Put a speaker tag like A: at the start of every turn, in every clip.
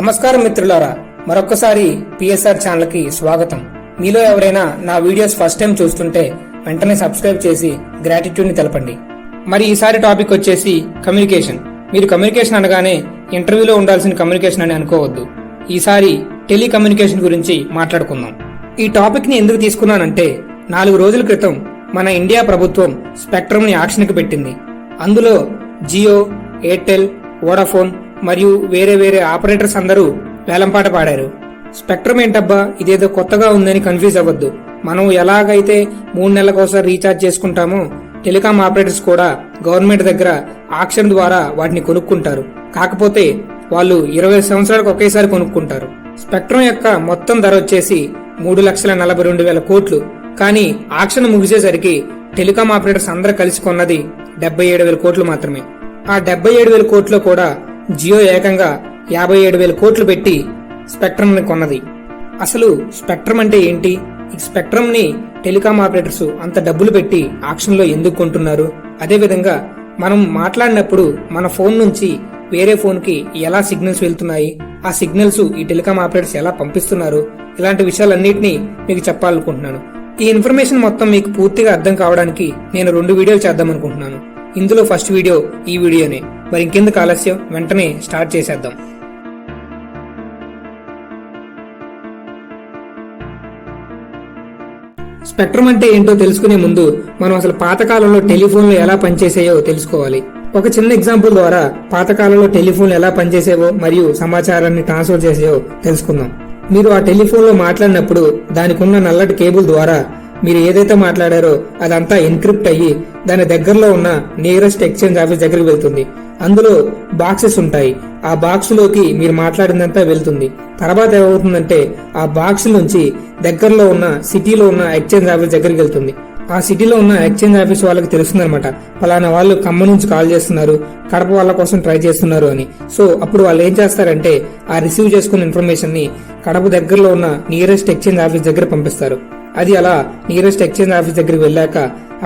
A: నమస్కారం మిత్రులారా, మరొక్కసారి పిఎస్ఆర్ ఛానల్ కి స్వాగతం. మీలో ఎవరైనా నా వీడియోస్ ఫస్ట్ టైం చూస్తుంటే వెంటనే సబ్స్క్రైబ్ చేసి గ్రాటిట్యూడ్ ని తెలపండి. మరి ఈసారి టాపిక్ వచ్చేసి కమ్యూనికేషన్. మీరు కమ్యూనికేషన్ అనగానే ఇంటర్వ్యూలో ఉండాల్సిన కమ్యూనికేషన్ అని అనుకోవద్దు. ఈసారి టెలికమ్యూనికేషన్ గురించి మాట్లాడుకుందాం. ఈ టాపిక్ ని ఎందుకు తీసుకున్నానంటే 4 రోజుల క్రితం మన ఇండియా ప్రభుత్వం స్పెక్ట్రమ్ ని యాక్షన్ కి పెట్టింది. అందులో జియో, ఎయిర్టెల్, వోడాఫోన్ మరియు వేరే ఆపరేటర్స్ అందరూ వేలంపాట పాడారు. స్పెక్ట్రమ్ ఏంటబ్బా, ఇదేదో కొత్తగా ఉందని కన్ఫ్యూజ్ అవ్వద్దు. మనం ఎలాగైతే 3 నెలలకోసారి రీఛార్జ్ చేసుకుంటామో టెలికాం ఆపరేటర్స్ కూడా గవర్నమెంట్ దగ్గర ఆక్షన్ ద్వారా వాటిని కొనుక్కుంటారు. కాకపోతే వాళ్ళు 20 సంవత్సరాలకు ఒకేసారి కొనుక్కుంటారు. స్పెక్ట్రమ్ యొక్క మొత్తం ధర వచ్చేసి 3,42,000 కోట్లు. కానీ ఆక్షన్ ముగిసేసరికి టెలికాం ఆపరేటర్స్ అందరూ కలిసి కొన్నది 77,000 కోట్లు మాత్రమే. ఆ 77,000 కోట్లు కూడా జియో ఏకంగా 57,000 కోట్లు పెట్టి స్పెక్ట్రమ్ ని కొన్నది. అసలు స్పెక్ట్రమ్ అంటే ఏంటి? ఈ స్పెక్ట్రమ్ ని టెలికాం ఆపరేటర్స్ అంత డబ్బులు పెట్టి ఆక్షన్ లో ఎందుకు కొంటున్నారు? అదేవిధంగా మనం మాట్లాడినప్పుడు మన ఫోన్ నుంచి వేరే ఫోన్ కి ఎలా సిగ్నల్స్ వెళ్తున్నాయి, ఆ సిగ్నల్స్ ఈ టెలికాం ఆపరేటర్స్ ఎలా పంపిస్తున్నారు, ఇలాంటి విషయాలన్నింటినీ మీకు చెప్పాలనుకుంటున్నాను. ఈ ఇన్ఫర్మేషన్ మొత్తం మీకు పూర్తిగా అర్థం కావడానికి నేను 2 వీడియోలు చేద్దాం అనుకుంటున్నాను. ఇందులో ఫస్ట్ వీడియో ఈ వీడియోనే. మరి ఇంకెందుకు ఆలస్యం, వెంటనే స్టార్ట్ చేసేద్దాం. స్పెక్ట్రమ్ అంటే ఏంటో తెలుసుకునే ముందు మనం అసలు పాతకాలంలో టెలిఫోన్లు ఎలా పనిచేసాయో తెలుసుకోవాలి. ఒక చిన్న ఎగ్జాంపుల్ ద్వారా పాతకాలంలో టెలిఫోన్లు ఎలా పనిచేసేవో మరియు సమాచారాన్ని ట్రాన్స్ఫర్ చేసేవో తెలుసుకుందాం. మీరు ఆ టెలిఫోన్ లో మాట్లాడినప్పుడు దానికి ఉన్న నల్లటి కేబుల్ ద్వారా మీరు ఏదైతే మాట్లాడారో అదంతా ఎన్క్రిప్ట్ అయ్యి దాని దగ్గరలో ఉన్న నియరెస్ట్ ఎక్స్చేంజ్ ఆఫీస్ దగ్గరికి వెళ్తుంది. అందులో బాక్సెస్ ఉంటాయి. ఆ బాక్స్ లోకి మీరు మాట్లాడిందంతా వెళ్తుంది. తర్వాత ఏమవుతుందంటే ఆ బాక్స్ నుంచి దగ్గరలో ఉన్న సిటీలో ఉన్న ఎక్స్చేంజ్ ఆఫీస్ దగ్గరికి వెళ్తుంది. ఆ సిటీలో ఉన్న ఎక్స్చేంజ్ ఆఫీస్ వాళ్ళకి తెలుస్తుందన్నమాట, పలానా వాళ్ళు ఖమ్మం నుంచి కాల్ చేస్తున్నారు, కడప వాళ్ళ కోసం ట్రై చేస్తున్నారు అని. సో అప్పుడు వాళ్ళు ఏం చేస్తారంటే ఆ రిసీవ్ చేసుకున్న ఇన్ఫర్మేషన్ ని కడప దగ్గరలో ఉన్న నియరెస్ట్ ఎక్స్చేంజ్ ఆఫీస్ దగ్గర పంపిస్తారు. అది అలా నియరెస్ట్ ఎక్స్చేంజ్ ఆఫీస్ దగ్గరికి వెళ్ళాక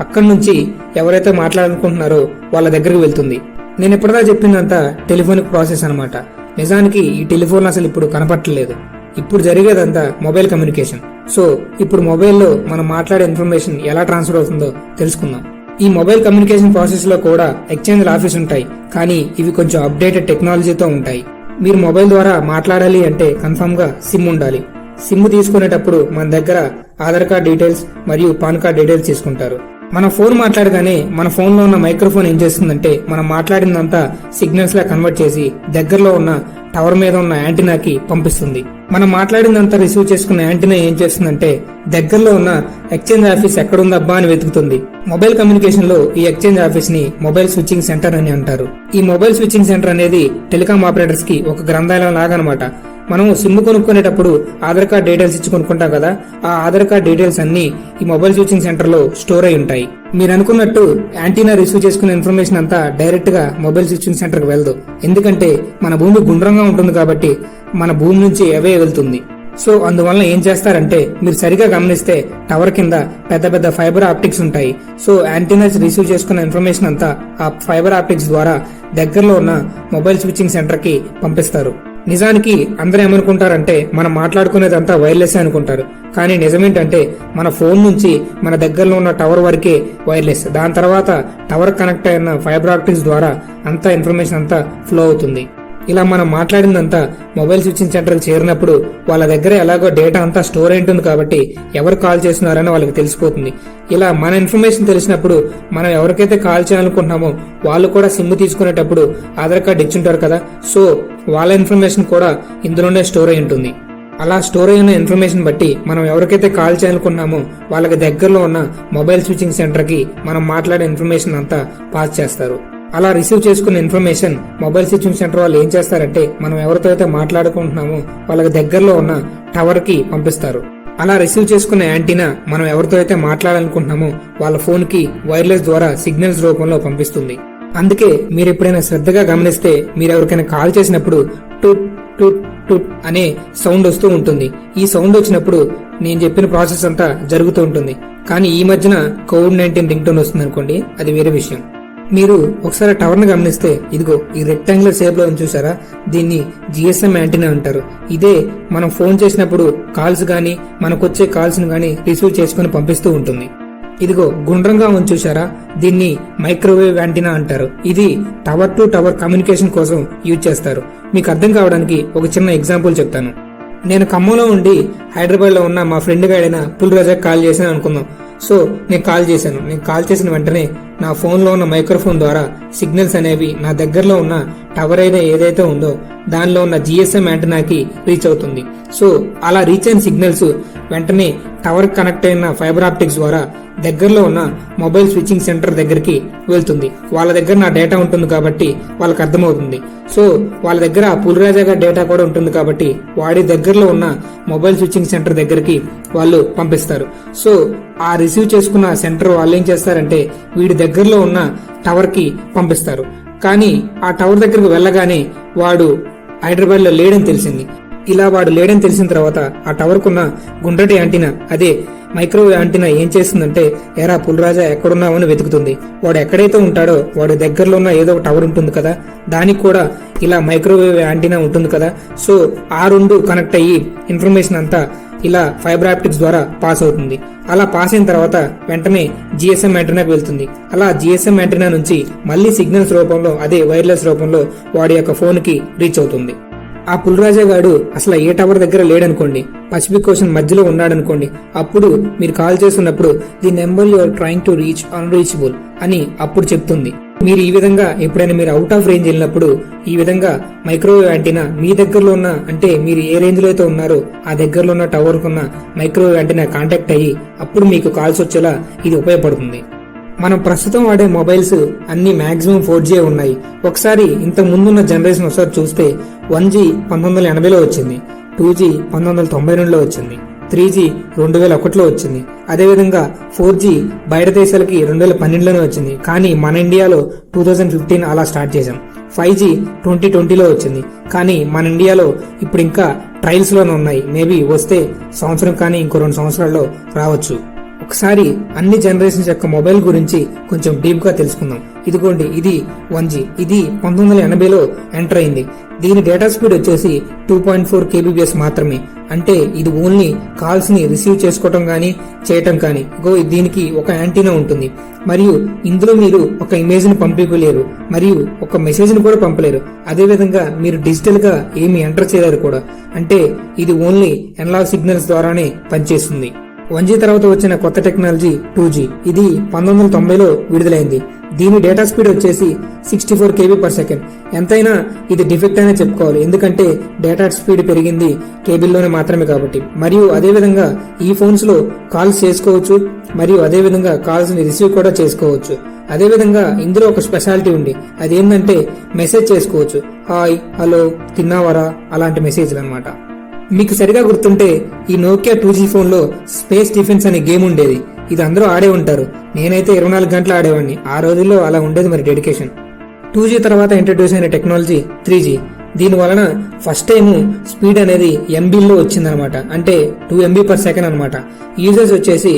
A: అక్కడి నుంచి ఎవరైతే మాట్లాడాలనుకుంటున్నారో వాళ్ళ దగ్గరికి వెళ్తుంది. నేను ఎప్పుడదా చెప్పిందంతా టెలిఫోనిక్ ప్రాసెస్ అనమాట. నిజానికి ఈ టెలిఫోన్ అసలు ఇప్పుడు కనపట్టలేదు. ఇప్పుడు జరిగేదంతా మొబైల్ కమ్యూనికేషన్. సో ఇప్పుడు మొబైల్లో మనం మాట్లాడే ఇన్ఫర్మేషన్ ఎలా ట్రాన్స్ఫర్ అవుతుందో తెలుసుకుందాం. ఈ మొబైల్ కమ్యూనికేషన్ ప్రాసెస్ లో కూడా ఎక్స్చేంజ్ ఆఫీస్ ఉంటాయి, కానీ ఇవి కొంచెం అప్డేటెడ్ టెక్నాలజీతో ఉంటాయి. మీరు మొబైల్ ద్వారా మాట్లాడాలి అంటే కన్ఫర్మ్ గా సిమ్ ఉండాలి. సిమ్ తీసుకునేటప్పుడు మన దగ్గర ఆధార్ కార్డ్ డీటెయిల్స్ మరియు పాన్ కార్డ్ డీటెయిల్స్ తీసుకుంటారు. మన ఫోన్ మాట్లాడగానే మన ఫోన్ లో ఉన్న మైక్రోఫోన్ ఏం చేస్తుందంటే మనం మాట్లాడిందంతా సిగ్నల్స్ లా కన్వర్ట్ చేసి దగ్గరలో ఉన్న టవర్ మీద ఉన్న యాంటీనాకి పంపిస్తుంది. మనం మాట్లాడిందంతా రిసీవ్ చేసుకున్న యాంటీనా ఏం చేస్తుందంటే దగ్గరలో ఉన్న ఎక్స్చేంజ్ ఆఫీస్ ఎక్కడుందబ్బా అని వెతుకుతుంది. మొబైల్ కమ్యూనికేషన్ లో ఈ ఎక్స్చేంజ్ ఆఫీస్ ని మొబైల్ స్విచ్చింగ్ సెంటర్ అని అంటారు. ఈ మొబైల్ స్విచ్చింగ్ సెంటర్ అనేది టెలికాం ఆపరేటర్స్ కి ఒక గ్రంథాలయం లాగా అనమాట. మనం సిమ్ కొనుక్కునేటప్పుడు ఆధార్ కార్డ్ డీటెయిల్స్ ఇచ్చి కొనుక్కుంటాం కదా, ఆ ఆధార్ కార్డ్ డీటెయిల్స్ అన్ని ఈ మొబైల్ స్విచ్చింగ్ సెంటర్ లో స్టోర్ అయి ఉంటాయి. మీరు అనుకున్నట్టు యాంటీనా రిసీవ్ చేసుకున్న ఇన్ఫర్మేషన్ అంతా డైరెక్ట్ గా మొబైల్ స్విచ్చింగ్ సెంటర్ కి వెళ్దు. ఎందుకంటే మన భూమి గుండ్రంగా ఉంటుంది కాబట్టి మన భూమి నుంచి అవే వెళ్తుంది. సో అందువల్ల ఏం చేస్తారంటే మీరు సరిగా గమనిస్తే టవర్ కింద పెద్ద ఫైబర్ ఆప్టిక్స్ ఉంటాయి. సో యాంటీనాస్ రిసీవ్ చేసుకున్న ఇన్ఫర్మేషన్ అంతా ఆ ఫైబర్ ఆప్టిక్స్ ద్వారా దగ్గరలో ఉన్న మొబైల్ స్విచ్చింగ్ సెంటర్ కి పంపిస్తారు. నిజానికి అందరూ ఏమనుకుంటారంటే మనం మాట్లాడుకునేదంతా వైర్లెస్ అనుకుంటారు. కానీ నిజమేంటంటే మన ఫోన్ నుంచి మన దగ్గరలో ఉన్న టవర్ వరకే వైర్లెస్. దాని తర్వాత టవర్ కనెక్ట్ అయిన ఫైబర్ ఆప్టిక్స్ ద్వారా అంతా ఇన్ఫర్మేషన్ అంతా ఫ్లో అవుతుంది. ఇలా మనం మాట్లాడిందంతా మొబైల్ స్విచ్చింగ్ సెంటర్కి చేరినప్పుడు వాళ్ళ దగ్గర ఎలాగో డేటా అంతా స్టోర్ అయి ఉంటుంది కాబట్టి ఎవరు కాల్ చేస్తున్నారని వాళ్ళకి తెలిసిపోతుంది. ఇలా మన ఇన్ఫర్మేషన్ తెలిసినప్పుడు మనం ఎవరికైతే కాల్ చేయాలనుకుంటున్నామో వాళ్ళు కూడా సిమ్ తీసుకునేటప్పుడు ఆధార్ కార్డ్ ఇచ్చుంటారు కదా, సో వాళ్ళ ఇన్ఫర్మేషన్ కూడా ఇందులోనే స్టోర్ అయి ఉంటుంది. అలా స్టోర్ అయిన ఇన్ఫర్మేషన్ బట్టి మనం ఎవరికైతే కాల్ చేయాలనుకున్నామో వాళ్ళకి దగ్గరలో ఉన్న మొబైల్ స్విచ్చింగ్ సెంటర్ కి మనం మాట్లాడే ఇన్ఫర్మేషన్ అంతా పాస్ చేస్తారు. అలా రిసీవ్ చేసుకున్న ఇన్ఫర్మేషన్ మొబైల్ స్విచ్చింగ్ సెంటర్ వాళ్ళు ఏం చేస్తారంటే మనం ఎవరితో అయితే మాట్లాడుకుంటున్నామో వాళ్ళకి దగ్గరలో ఉన్న టవర్ కి పంపిస్తారు. అలా రిసీవ్ చేసుకున్న యాంటీనా మనం ఎవరితో అయితే మాట్లాడాలనుకుంటున్నామో వాళ్ళ ఫోన్ కి వైర్లెస్ ద్వారా సిగ్నల్స్ రూపంలో పంపిస్తుంది. అందుకే మీరు ఎప్పుడైనా శ్రద్ధగా గమనిస్తే మీరు ఎవరికైనా కాల్ చేసినప్పుడు టుట్ టుట్ టుట్ అనే సౌండ్ వస్తూ ఉంటుంది. ఈ సౌండ్ వచ్చినప్పుడు నేను చెప్పిన ప్రాసెస్ అంతా జరుగుతూ ఉంటుంది. కానీ ఈ మధ్యన కోవిడ్-19 రింగ్ టోన్ వస్తుంది అనుకోండి, అది వేరే విషయం. మీరు ఒకసారి టవర్ ని గమనిస్తే ఇదిగో ఈ రెక్టాంగులర్ షేప్ లో ఉంది చూసారా, దీన్ని జిఎస్ఎం యాంటీనా అంటారు. ఇదే మనం ఫోన్ చేసినప్పుడు కాల్స్ గానీ మనకొచ్చే కాల్స్ ను గానీ రిసీవ్ చేసుకుని పంపిస్తూ ఉంటుంది. ఇదిగో గుండ్రంగా ఉంది చూసారా, దీన్ని మైక్రోవేవ్ యాంటీనా అంటారు. ఇది టవర్ టు టవర్ కమ్యూనికేషన్ కోసం యూజ్ చేస్తారు. మీకు అర్థం కావడానికి ఒక చిన్న ఎగ్జాంపుల్ చెప్తాను. నేను ఖమ్మంలో ఉండి హైదరాబాద్ లో ఉన్న మా ఫ్రెండ్ గాడైన పుల్రాజాకి కాల్ చేశాను అనుకుందాం. సో నేను కాల్ చేసిన వెంటనే నా ఫోన్ లో ఉన్న మైక్రోఫోన్ ద్వారా సిగ్నల్స్ అనేవి నా దగ్గరలో ఉన్న టవర్ ఏదైతే ఉందో దానిలో ఉన్న జిఎస్ఎం యాంటెనాకి రీచ్ అవుతుంది. సో అలా రీచ్ అయిన సిగ్నల్స్ వెంటనే టవర్ కనెక్ట్ అయిన ఫైబర్ ఆప్టిక్స్ ద్వారా దగ్గరలో ఉన్న మొబైల్ స్విచ్చింగ్ సెంటర్ దగ్గరికి వెళ్తుంది. వాళ్ళ దగ్గర నా డేటా ఉంటుంది కాబట్టి వాళ్ళకి అర్థమవుతుంది. సో వాళ్ళ దగ్గర ఆ పులిరాజా డేటా కూడా ఉంటుంది కాబట్టి వాడి దగ్గరలో ఉన్న మొబైల్ స్విచ్చింగ్ సెంటర్ దగ్గరికి వాళ్ళు పంపిస్తారు. సో ఆ రిసీవ్ చేసుకున్న సెంటర్ వాళ్ళు ఏం చేస్తారంటే వీడి దగ్గరలో ఉన్న టవర్ కి పంపిస్తారు. కానీ ఆ టవర్ దగ్గరకు వెళ్ళగానే వాడు హైదరాబాద్ లో లేడని తెలిసింది. ఇలా వాడు లేడని తెలిసిన తర్వాత ఆ టవర్ కున్న గుండ్రటి యాంటీనా, అదే మైక్రోవేవ్ యాంటీనా ఏం చేస్తుందంటే, ఎరా పుల్రాజా ఎక్కడున్నావు అని వెతుకుతుంది. వాడు ఎక్కడైతే ఉంటాడో వాడి దగ్గరలో ఉన్న ఏదో ఒక టవర్ ఉంటుంది కదా, దానికి కూడా ఇలా మైక్రోవేవ్ యాంటీనా ఉంటుంది కదా. సో ఆ రెండు కనెక్ట్ అయ్యి ఇన్ఫర్మేషన్ అంతా ఇలా ఫైబర్ ఆప్టిక్స్ ద్వారా పాస్ అవుతుంది. అలా పాస్ అయిన తర్వాత వెంటనే జిఎస్ఎం యాంటెనాకి వెళ్తుంది. అలా జిఎస్ఎం యాంటెనా నుంచి మళ్ళీ సిగ్నల్స్ రూపంలో, అదే వైర్లెస్ రూపంలో వాడి యొక్క ఫోన్ కి రీచ్ అవుతుంది. ఆ పుల్రాజా గాడు అసలు ఏ టవర్ దగ్గర లేడనుకోండి, పసిఫిక్ ఓషన్ మధ్యలో ఉన్నాడనుకోండి, అప్పుడు మీరు కాల్ చేస్తున్నప్పుడు the number you are trying to reach unreachable అని అప్పుడు చెప్తుంది. మీరు ఈ విధంగా ఎప్పుడైనా మీరు అవుట్ ఆఫ్ రేంజ్ వెళ్ళినప్పుడు ఈ విధంగా మైక్రోవేవ్ యాంటీనా మీ దగ్గరలో ఉన్న, అంటే మీరు ఏ రేంజ్ లో అయితే ఉన్నారో ఆ దగ్గరలో ఉన్న టవర్ కున్న మైక్రోవేవ్ యాంటీనా కాంటాక్ట్ అయ్యి అప్పుడు మీకు కాల్స్ వచ్చేలా ఇది ఉపయోగపడుతుంది. మనం ప్రస్తుతం వాడే మొబైల్స్ అన్ని మాక్సిమం 4G ఉన్నాయి. ఒకసారి ఇంత ముందున్న జనరేషన్ ఒకసారి చూస్తే 1G 1980లో వచ్చింది, 2G 1992లో వచ్చింది, 3G 2001లో వచ్చింది. అదేవిధంగా 4G బయట దేశాలకి 2012లోనే వచ్చింది. కానీ మన ఇండియాలో 2015 అలా స్టార్ట్ చేశాం. 5G 2020లో వచ్చింది. కానీ మన ఇండియాలో ఇప్పుడు ఇంకా ట్రయల్స్ లోనే ఉన్నాయి. మేబీ వస్తే సంవత్సరం కానీ ఇంకో 2 సంవత్సరాల్లో రావచ్చు. ఒకసారి అన్ని జనరేషన్స్ యొక్క మొబైల్ గురించి కొంచెం డీప్ గా తెలుసుకుందాం. ఇదిగోండి, ఇది 1G. ఇది 1980లో ఎంటర్ అయింది. దీని డేటా స్పీడ్ వచ్చేసి 2.4 kbps మాత్రమే. అంటే ఇది ఓన్లీ కాల్స్ ని రిసీవ్ చేసుకోవటం గానీ చేయటం కానీ. దీనికి ఒక యాంటీనా ఉంటుంది మరియు ఇందులో మీరు ఒక ఇమేజ్ ని పంపించలేరు మరియు ఒక మెసేజ్ ని కూడా పంపలేరు. అదేవిధంగా మీరు డిజిటల్ గా ఏమి ఎంటర్ చేయలేరు కూడా. అంటే ఇది ఓన్లీ అనలాగ్ సిగ్నల్స్ ద్వారానే పనిచేస్తుంది. 1G తర్వాత వచ్చిన కొత్త టెక్నాలజీ 2G. ఇది 1990లో విడుదలైంది. దీని డేటా స్పీడ్ వచ్చేసి 64 kbps. ఎంతైనా ఇది డిఫెక్ట్ అనే చెప్పుకోవాలి, ఎందుకంటే డేటా స్పీడ్ పెరిగింది కేబుల్లోనే మాత్రమే కాబట్టి. మరియు అదేవిధంగా ఈ ఫోన్స్ లో కాల్స్ చేసుకోవచ్చు మరియు అదేవిధంగా కాల్స్ ని రిసీవ్ కూడా చేసుకోవచ్చు. అదేవిధంగా ఇందులో ఒక స్పెషాలిటీ ఉంది, అదేంటంటే మెసేజ్ చేసుకోవచ్చు. హాయ్, హలో, తిన్నావరా, అలాంటి మెసేజ్లు అన్నమాట. మీకు సరిగా గుర్తుంటే ఈ నోకియా 2G ఫోన్ లో స్పేస్ డిఫెన్స్ అనే గేమ్ ఉండేది. ఇది అందరూ ఆడే ఉంటారు. నేనైతే 24 గంటలు ఆడేవాడిని. ఆ రోజుల్లో అలా ఉండేది మరి డెడికేషన్. 2G తర్వాత ఇంట్రడ్యూస్ అయిన టెక్నాలజీ 3G. దీని వలన ఫస్ట్ టైం స్పీడ్ అనేది MBలో వచ్చిందనమాట. అంటే 2 MB/s అనమాట. యూజర్స్ వచ్చేసి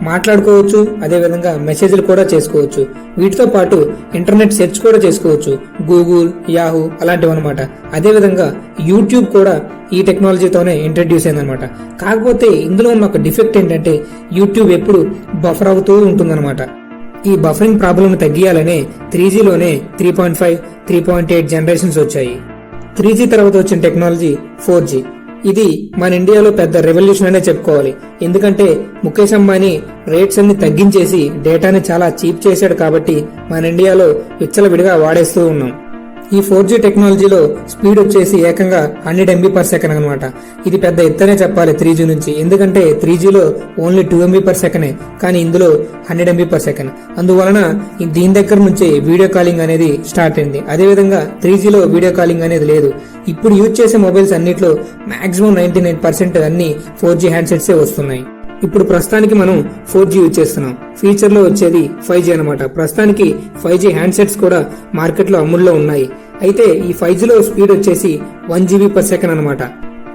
A: మాట్లాడుకోవచ్చు, అదేవిధంగా మెసేజ్లు కూడా చేసుకోవచ్చు. వీటితో పాటు ఇంటర్నెట్ సెర్చ్ కూడా చేసుకోవచ్చు, గూగుల్, యాహూ అలాంటివి అనమాట. అదేవిధంగా యూట్యూబ్ కూడా ఈ టెక్నాలజీతోనే ఇంట్రడ్యూస్ అయిందనమాట. కాకపోతే ఇందులో ఉన్న ఒక డిఫెక్ట్ ఏంటంటే యూట్యూబ్ ఎప్పుడు బఫర్ అవుతూ ఉంటుందన్నమాట. ఈ బఫరింగ్ ప్రాబ్లం తగ్గియాలనే 3Gలోనే 3.5, 3.8 జనరేషన్స్ వచ్చాయి. 3G తర్వాత వచ్చిన టెక్నాలజీ 4G. ఇది మన ఇండియాలో పెద్ద రెవల్యూషన్ అనే చెప్పుకోవాలి. ఎందుకంటే ముఖేష్ అంబానీ రేట్స్ అన్ని తగ్గించేసి డేటాని చాలా చీప్ చేశాడు కాబట్టి మన ఇండియాలో విచ్చలవిడిగా వాడేస్తూ ఉన్నాం. ఈ 4G టెక్నాలజీలో స్పీడ్ వచ్చేసి ఏకంగా 100 MB/s అనమాట. ఇది పెద్ద ఎత్తనే చెప్పాలి 3G నుంచి, ఎందుకంటే 3Gలో ఓన్లీ 2 MB/s, కానీ ఇందులో 100 MB/s. అందువలన దీని దగ్గర నుంచి వీడియో కాలింగ్ అనేది స్టార్ట్ అయింది. అదేవిధంగా 3Gలో వీడియో కాలింగ్ అనేది లేదు. ఇప్పుడు యూజ్ చేసే మొబైల్స్ అన్నిట్లో మాక్సిమం 99% అన్ని 4G హ్యాండ్సెట్సే వస్తున్నాయి. ఇప్పుడు ప్రస్తుతానికి మనం 4G యూజ్ చేస్తున్నాం. ఫ్యూచర్ లో వచ్చేది 5G అనమాట. ప్రస్తుతానికి 5G హ్యాండ్సెట్స్ కూడా మార్కెట్ లో అమ్ముల్లో ఉన్నాయి. అయితే ఈ 5Gలో స్పీడ్ వచ్చేసి 1 GB/s అనమాట.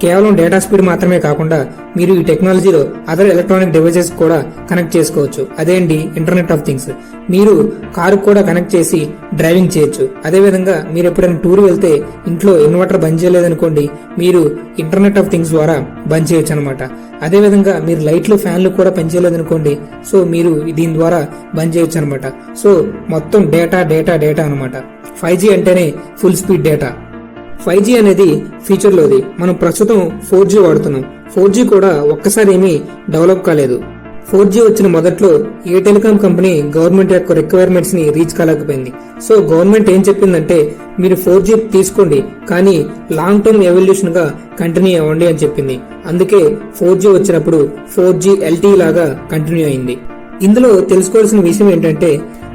A: కేవలం డేటా స్పీడ్ మాత్రమే కాకుండా మీరు ఈ టెక్నాలజీలో అదర్ ఎలక్ట్రానిక్ డివైసెస్ కూడా కనెక్ట్ చేసుకోవచ్చు. అదేంటి ఇంటర్నెట్ ఆఫ్ థింగ్స్. మీరు కారు కూడా కనెక్ట్ చేసి డ్రైవింగ్ చేయొచ్చు. అదేవిధంగా మీరు ఎప్పుడైనా టూర్ వెళ్తే ఇంట్లో ఇన్వర్టర్ బంద్ చేయలేదనుకోండి, మీరు ఇంటర్నెట్ ఆఫ్ థింగ్స్ ద్వారా బంద్ చేయొచ్చు అనమాట. అదేవిధంగా మీరు లైట్లు ఫ్యాన్లు కూడా పనిచేయలేదనుకోండి, సో మీరు దీని ద్వారా బంద్ చేయొచ్చు అనమాట. సో మొత్తం డేటా డేటా డేటా అనమాట. 5G అంటేనే ఫుల్ స్పీడ్ డేటా. 5G అనేది ఫ్యూచర్లోది. మనం ప్రస్తుతం 4G వాడుతున్నాం. 4G కూడా ఒక్కసారి ఏమీ డెవలప్ కాలేదు. 4G వచ్చిన మొదట్లో ఏ టెలికాం కంపెనీ గవర్నమెంట్ యొక్క రిక్వైర్మెంట్స్ ని రీచ్ కాలేకపోయింది. సో గవర్నమెంట్ ఏం చెప్పిందంటే, మీరు 4G తీసుకోండి కానీ లాంగ్ టర్మ్ ఎవల్యూషన్ గా కంటిన్యూ అవ్వండి అని చెప్పింది. అందుకే 4G వచ్చినప్పుడు 4G LTE లాగా కంటిన్యూ అయింది. ఇందులో తెలుసుకోవాల్సిన విషయం ఏంటంటే,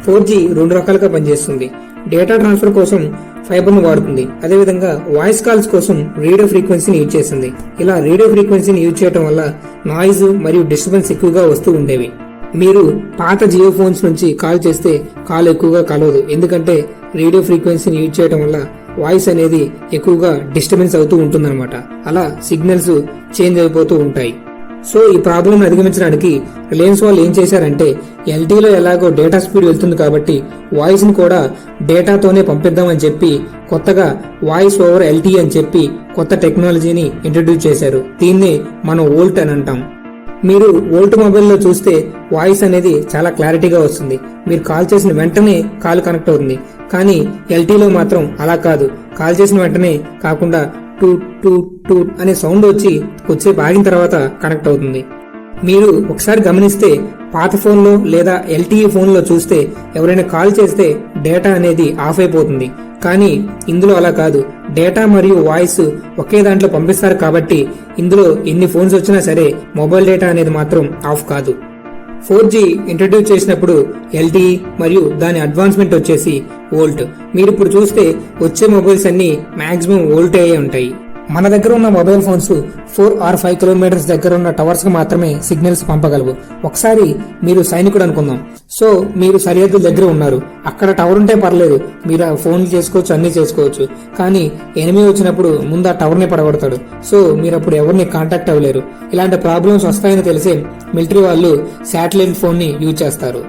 A: 4G 2 రకాలుగా పనిచేస్తుంది. డేటా ట్రాన్స్ఫర్ కోసం ఫైబర్ ను వాడుతుంది. అదేవిధంగా వాయిస్ కాల్స్ కోసం రేడియో ఫ్రీక్వెన్సీని యూజ్ చేస్తుంది. ఇలా రేడియో ఫ్రీక్వెన్సీని యూజ్ చేయడం వల్ల నాయిస్ మరియు డిస్టర్బెన్స్ ఎక్కువగా వస్తూ ఉండేవి. మీరు పాత జియో ఫోన్స్ నుంచి కాల్ చేస్తే కాల్ ఎక్కువగా కలవదు. ఎందుకంటే రేడియో ఫ్రీక్వెన్సీని యూజ్ చేయడం వల్ల వాయిస్ అనేది ఎక్కువగా డిస్టర్బెన్స్ అవుతూ ఉంటుందన్నమాట. అలా సిగ్నల్స్ చేంజ్ అయిపోతూ ఉంటాయి. సో ఈ ప్రాబ్లం అధిగమించడానికి రిలయన్స్ వాళ్ళు ఏం చేశారంటే, LTEలో ఎలాగో డేటా స్పీడ్ వెళ్తుంది కాబట్టి వాయిస్ ని కూడా డేటాతోనే పంపిద్దామని చెప్పి కొత్తగా వాయిస్ ఓవర్ LTE అని చెప్పి కొత్త టెక్నాలజీని ఇంట్రడ్యూస్ చేశారు. దీన్ని మనం వోల్ట్ అని అంటాం. మీరు వోల్ట్ మొబైల్లో చూస్తే వాయిస్ అనేది చాలా క్లారిటీగా వస్తుంది. మీరు కాల్ చేసిన వెంటనే కాల్ కనెక్ట్ అవుతుంది. కానీ LTEలో మాత్రం అలా కాదు. కాల్ చేసిన వెంటనే కాకుండా టూ టూ టూ అనే సౌండ్ వచ్చి కొద్దిసేపు ఆగిన తర్వాత కనెక్ట్ అవుతుంది. మీరు ఒకసారి గమనిస్తే పాత ఫోన్లో లేదా LTE ఫోన్లో చూస్తే ఎవరైనా కాల్ చేస్తే డేటా అనేది ఆఫ్ అయిపోతుంది. కానీ ఇందులో అలా కాదు. డేటా మరియు వాయిస్ ఒకే దాంట్లో పంపిస్తారు కాబట్టి ఇందులో ఎన్ని ఫోన్స్ వచ్చినా సరే మొబైల్ డేటా అనేది మాత్రం ఆఫ్ కాదు. 4G ఇంట్రడ్యూస్ చేసినప్పుడు LTE మరియు దాని అడ్వాన్స్మెంట్ వచ్చేసి వోల్ట్. మీరు ఇప్పుడు చూస్తే వచ్చే మొబైల్స్ అన్ని మాక్సిమం వోల్టే ఉంటాయి. మన దగ్గర ఉన్న మొబైల్ ఫోన్స్ 4 or 5 కిలోమీటర్స్ దగ్గర ఉన్న టవర్స్ కు మాత్రమే సిగ్నల్స్ పంపగలవు. ఒకసారి మీరు సైనికుడు అనుకుందాం. సో మీరు సరిహద్దుల దగ్గర ఉన్నారు. అక్కడ టవర్ ఉంటే పర్లేదు, మీరు ఫోన్లు చేసుకోవచ్చు, అన్ని చేసుకోవచ్చు. కానీ ఎనిమి వచ్చినప్పుడు ముందు ఆ టవర్ ని పడగొడతాడు. సో మీరు అప్పుడు ఎవరిని కాంటాక్ట్ అవ్వలేరు. ఇలాంటి ప్రాబ్లమ్స్ వస్తాయని తెలిసే మిలిటరీ వాళ్ళు శాటిలైట్ ఫోన్ ని యూజ్ చేస్తారు.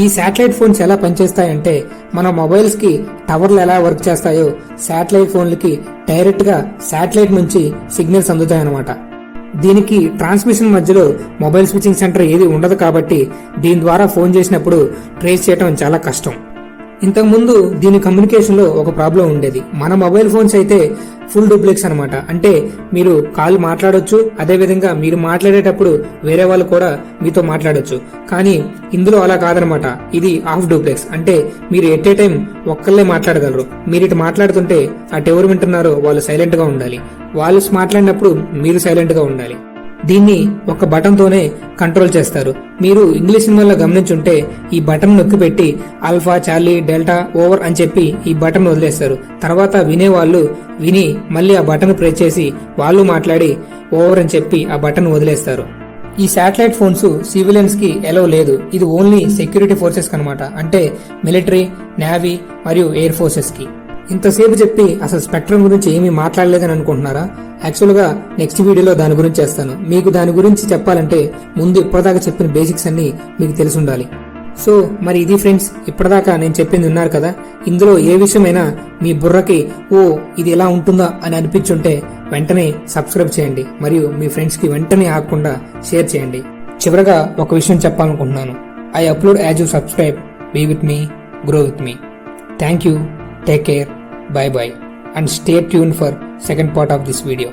A: ఈ శాటిలైట్ ఫోన్స్ ఎలా పనిచేస్తాయంటే, మన మొబైల్స్ కి టవర్లు ఎలా వర్క్ చేస్తాయో శాటిలైట్ ఫోన్లకి డైరెక్ట్ గా శాటిలైట్ నుంచి సిగ్నల్స్ అందుతాయన్నమాట. దీనికి ట్రాన్స్మిషన్ మధ్యలో మొబైల్ స్విచ్చింగ్ సెంటర్ ఏది ఉండదు కాబట్టి దీని ద్వారా ఫోన్ చేసినప్పుడు ట్రేస్ చేయడం చాలా కష్టం. ఇంతకుముందు దీని కమ్యూనికేషన్ లో ఒక ప్రాబ్లం ఉండేది. మన మొబైల్ ఫోన్స్ అయితే ఫుల్ డూప్లెక్స్ అనమాట. అంటే మీరు కాల్ మాట్లాడొచ్చు, అదేవిధంగా మీరు మాట్లాడేటప్పుడు వేరే వాళ్ళు కూడా మీతో మాట్లాడొచ్చు. కానీ ఇందులో అలా కాదనమాట. ఇది హాఫ్ డూప్లెక్స్. అంటే మీరు ఎట్ ఏ టైం ఒక్కళ్ళే మాట్లాడగలరు. మీరు ఇటు మాట్లాడుతుంటే అటు ఎవరు వింటున్నారో వాళ్ళు సైలెంట్ గా ఉండాలి. వాళ్ళు మాట్లాడినప్పుడు మీరు సైలెంట్ గా ఉండాలి. దీన్ని ఒక బటన్ తోనే కంట్రోల్ చేస్తారు. మీరు ఇంగ్లీష్ సినిమాల్లో గమనించుంటే ఈ బటన్ నొక్కి పెట్టి ఆల్ఫా, చార్లీ, డెల్టా, ఓవర్ అని చెప్పి ఈ బటన్ వదిలేస్తారు. తర్వాత వినేవాళ్ళు విని మళ్ళీ ఆ బటన్ ప్రెస్ చేసి వాళ్ళు మాట్లాడి ఓవర్ అని చెప్పి ఆ బటన్ వదిలేస్తారు. ఈ శాటిలైట్ ఫోన్స్ సివిలియన్స్ కి ఎలో లేదు. ఇది ఓన్లీ సెక్యూరిటీ ఫోర్సెస్ కనమాట. అంటే మిలిటరీ, నేవీ మరియు ఎయిర్ ఫోర్సెస్ కి. ఇంతసేపు చెప్పి అసలు స్పెక్ట్రమ్ గురించి ఏమీ మాట్లాడలేదని అనుకుంటున్నారా? యాక్చువల్ గా నెక్స్ట్ వీడియోలో దాని గురించి చేస్తాను. మీకు దాని గురించి చెప్పాలంటే ముందు ఇప్పటిదాకా చెప్పిన బేసిక్స్ అన్ని మీకు తెలిసి ఉండాలి. సో మరి ఇది ఫ్రెండ్స్, ఇప్పటిదాకా నేను చెప్పింది ఉన్నారు కదా. ఇందులో ఏ విషయమైనా మీ బుర్రకి ఇది ఎలా ఉంటుందా అని అనిపించుంటే వెంటనే సబ్స్క్రైబ్ చేయండి మరియు మీ ఫ్రెండ్స్ కి వెంటనే ఆగకుండా షేర్ చేయండి. చివరగా ఒక విషయం చెప్పాలనుకుంటున్నాను. I upload as you subscribe. Be with me, grow with me. Thank you. Take care, bye bye, and stay tuned for second part of this video.